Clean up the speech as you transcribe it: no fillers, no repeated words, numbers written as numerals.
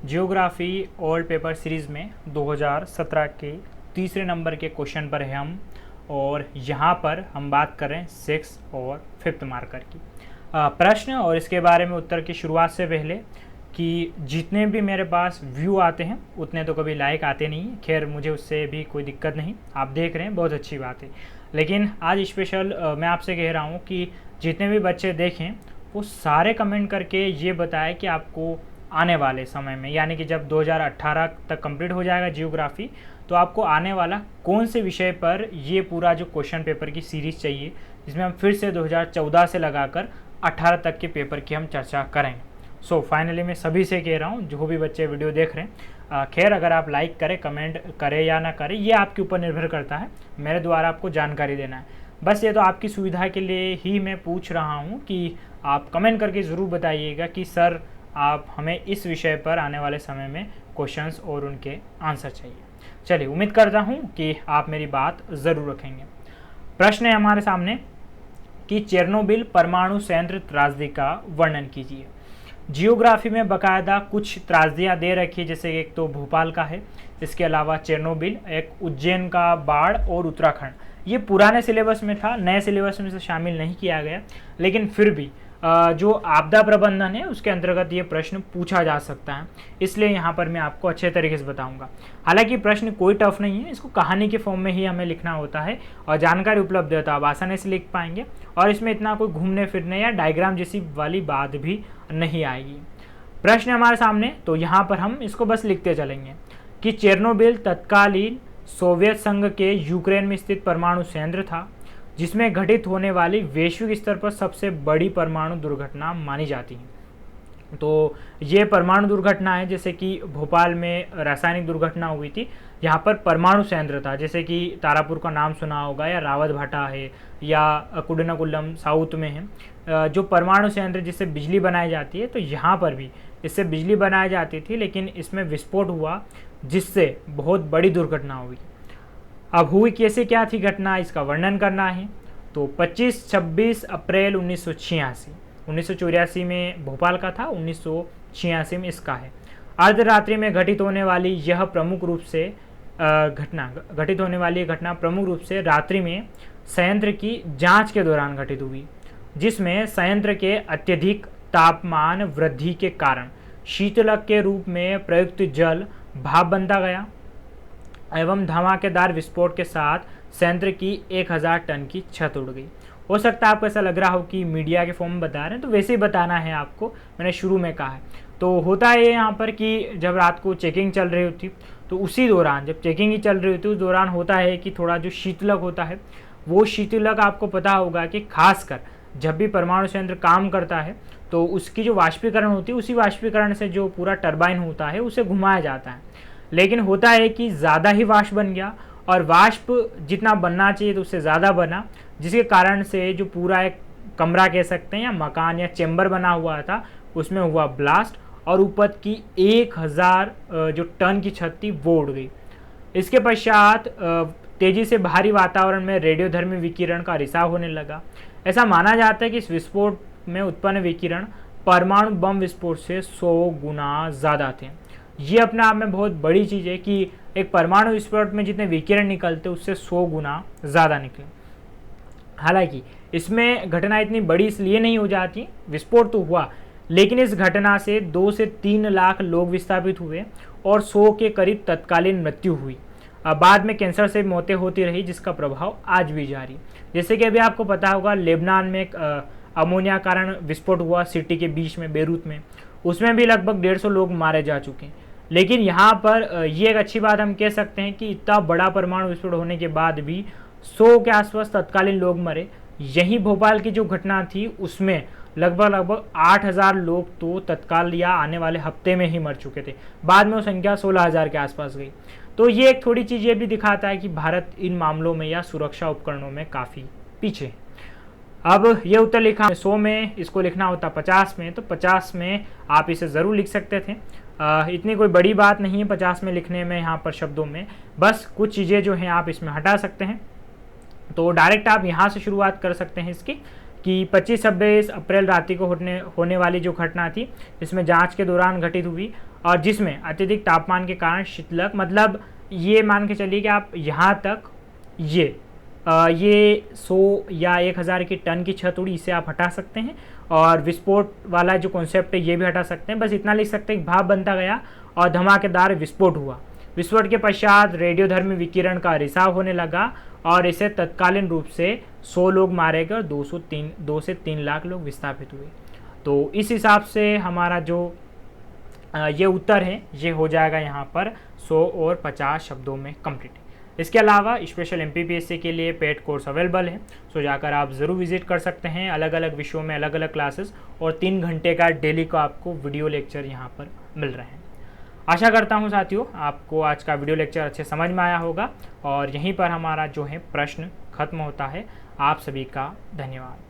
Geography old paper series में 2017 के तीसरे नंबर के क्वेश्चन पर है हम, और यहाँ पर हम बात कर रहे हैं 6 और 5th मार्कर की प्रश्न। और इसके बारे में उत्तर की शुरुआत से पहले कि जितने भी मेरे पास व्यू आते हैं उतने तो कभी लाइक आते नहीं हैं। खैर, मुझे उससे भी कोई दिक्कत नहीं, आप देख रहे हैं, बहुत अच्छी बात है। लेकिन आज स्पेशल मैं आपसे कह रहा हूँ कि जितने भी बच्चे देखें वो सारे कमेंट करके ये बताएं कि आपको आने वाले समय में, यानी कि जब 2018 तक कंप्लीट हो जाएगा जियोग्राफी, तो आपको आने वाला कौन से विषय पर ये पूरा जो क्वेश्चन पेपर की सीरीज़ चाहिए, जिसमें हम फिर से 2014 से लगाकर 18 तक के पेपर की हम चर्चा करेंगे। सो फाइनली मैं सभी से कह रहा हूँ, जो भी बच्चे वीडियो देख रहे हैं, खैर अगर आप लाइक करें, कमेंट करें या ना करें, ये आपके ऊपर निर्भर करता है। मेरे द्वारा आपको जानकारी देना है, बस ये तो आपकी सुविधा के लिए ही मैं पूछ रहा हूँ कि आप कमेंट करके ज़रूर बताइएगा कि सर आप हमें इस विषय पर आने वाले समय में क्वेश्चंस और उनके आंसर चाहिए। चलिए, उम्मीद करता हूँ कि आप मेरी बात ज़रूर रखेंगे। प्रश्न है हमारे सामने कि चेरनोबिल परमाणु संयंत्र त्रासदी का वर्णन कीजिए। जियोग्राफी में बाकायदा कुछ त्रासदियाँ दे रखी है, जैसे एक तो भोपाल का है, इसके अलावा चेरनोबिल, एक उज्जैन का बाढ़ और उत्तराखंड। ये पुराने सिलेबस में था, नए सिलेबस में से शामिल नहीं किया गया, लेकिन फिर भी जो आपदा प्रबंधन है उसके अंतर्गत ये प्रश्न पूछा जा सकता है, इसलिए यहाँ पर मैं आपको अच्छे तरीके से बताऊंगा। हालांकि प्रश्न कोई टफ नहीं है, इसको कहानी के फॉर्म में ही हमें लिखना होता है और जानकारी उपलब्ध है तो आप आसानी से लिख पाएंगे, और इसमें इतना कोई घूमने फिरने या डायग्राम जैसी वाली बात भी नहीं आएगी। प्रश्न हमारे सामने, तो यहाँ पर हम इसको बस लिखते चलेंगे कि चेरनोबिल तत्कालीन सोवियत संघ के यूक्रेन में स्थित परमाणु संयंत्र था, जिसमें घटित होने वाली वैश्विक स्तर पर सबसे बड़ी परमाणु दुर्घटना मानी जाती है। तो ये परमाणु दुर्घटना है, जैसे कि भोपाल में रासायनिक दुर्घटना हुई थी, यहाँ पर परमाणु संयंत्र था, जैसे कि तारापुर का नाम सुना होगा, या रावत भाटा है, या कुडनाकुलम साउथ में है, जो परमाणु संयंत्र जिससे बिजली बनाई जाती है। तो यहाँ पर भी इससे बिजली बनाई जाती थी, लेकिन इसमें विस्फोट हुआ जिससे बहुत बड़ी दुर्घटना हुई। अब हुई कैसे, क्या थी घटना, इसका वर्णन करना है। तो 25-26 अप्रैल 1986 में भोपाल का था, 1986 में इसका है। अर्धरात्रि में घटित होने वाली यह प्रमुख रूप से घटना प्रमुख रूप से रात्रि में संयंत्र की जांच के दौरान घटित हुई, जिसमें संयंत्र के अत्यधिक तापमान वृद्धि के कारण शीतलक के रूप में प्रयुक्त जल भाप बनता गया एवं धमाकेदार विस्फोट के साथ संयंत्र की 1000 टन की छत उड़ गई। हो सकता है आपको ऐसा लग रहा हो कि मीडिया के फॉर्म में बता रहे हैं, तो वैसे ही बताना है आपको, मैंने शुरू में कहा है। तो होता है यहाँ पर कि जब रात को चेकिंग चल रही होती, तो उसी दौरान जब चेकिंग ही चल रही होती उस दौरान होता है कि थोड़ा जो शीतलक होता है, वो शीतलक आपको पता होगा कि खासकर जब भी परमाणु संयंत्र काम करता है तो उसकी जो वाष्पीकरण होती है, उसी वाष्पीकरण से जो पूरा टरबाइन होता है उसे घुमाया जाता है। लेकिन होता है कि ज़्यादा ही वाष्प बन गया, और वाष्प जितना बनना चाहिए तो उससे ज़्यादा बना, जिसके कारण से जो पूरा एक कमरा कह सकते हैं या मकान या चेम्बर बना हुआ था उसमें हुआ ब्लास्ट, और ऊपर की 1000 जो टन की छत थी वो उड़ गई। इसके पश्चात तेज़ी से बाहरी वातावरण में रेडियोधर्मी विकिरण का रिसाव होने लगा। ऐसा माना जाता है कि इस विस्फोट में उत्पन्न विकिरण परमाणु बम विस्फोट से 100 गुना ज़्यादा थे। ये अपने आप में बहुत बड़ी चीज़ है कि एक परमाणु विस्फोट में जितने विकिरण निकलते उससे 100 गुना ज़्यादा निकले। हालांकि इसमें घटना इतनी बड़ी इसलिए नहीं हो जाती, विस्फोट तो हुआ, लेकिन इस घटना से 2 से 3 लाख लोग विस्थापित हुए और 100 के करीब तत्कालीन मृत्यु हुई। बाद में कैंसर से मौतें होती रही, जिसका प्रभाव आज भी जारी। जैसे कि अभी आपको पता होगा, लेबनान में एक अमोनिया कारण विस्फोट हुआ सिटी के बीच में, बेरूत में, उसमें भी लगभग 150 लोग मारे जा चुके हैं। लेकिन यहाँ पर ये एक अच्छी बात हम कह सकते हैं कि इतना बड़ा परमाणु विस्फोट होने के बाद भी 100 के आसपास तत्कालीन लोग मरे। यही भोपाल की जो घटना थी उसमें लगभग 8000 लोग तो तत्काल या आने वाले हफ्ते में ही मर चुके थे, बाद में वो संख्या 16000 के आसपास गई। तो ये एक थोड़ी चीज़ ये भी दिखाता है कि भारत इन मामलों में या सुरक्षा उपकरणों में काफ़ी पीछे। अब ये उत्तर लिखा 100 में, इसको लिखना होता 50 में, तो 50 में आप इसे ज़रूर लिख सकते थे। इतनी कोई बड़ी बात नहीं है 50 में लिखने में, यहाँ पर शब्दों में बस कुछ चीज़ें जो हैं आप इसमें हटा सकते हैं। तो डायरेक्ट आप यहाँ से शुरुआत कर सकते हैं इसकी कि 25-26 अप्रैल रात्रि को होने वाली जो घटना थी, इसमें जांच के दौरान घटित हुई और जिसमें अत्यधिक तापमान के कारण शीतलक, मतलब ये मान के चलिए कि आप यहाँ तक ये 100 या 1000 की टन की छत उड़ी, इसे आप हटा सकते हैं। और विस्फोट वाला जो कॉन्सेप्ट है ये भी हटा सकते हैं। बस इतना लिख सकते हैं कि भाप बनता गया और धमाकेदार विस्फोट हुआ। विस्फोट के पश्चात रेडियोधर्मी विकिरण का रिसाव होने लगा और इसे तत्कालीन रूप से 100 लोग मारे गए और 2 से 3 लाख लोग विस्थापित हुए। तो इस हिसाब से हमारा जो ये उत्तर है ये हो जाएगा यहाँ पर 100 और 50 शब्दों में कंप्लीट। इसके अलावा स्पेशल MPPSC के लिए पेड कोर्स अवेलेबल है, सो जाकर आप ज़रूर विजिट कर सकते हैं। अलग अलग विषयों में अलग अलग क्लासेस और 3 घंटे का डेली का आपको वीडियो लेक्चर यहाँ पर मिल रहे हैं। आशा करता हूँ साथियों आपको आज का वीडियो लेक्चर अच्छे समझ में आया होगा और यहीं पर हमारा जो है प्रश्न खत्म होता है। आप सभी का धन्यवाद।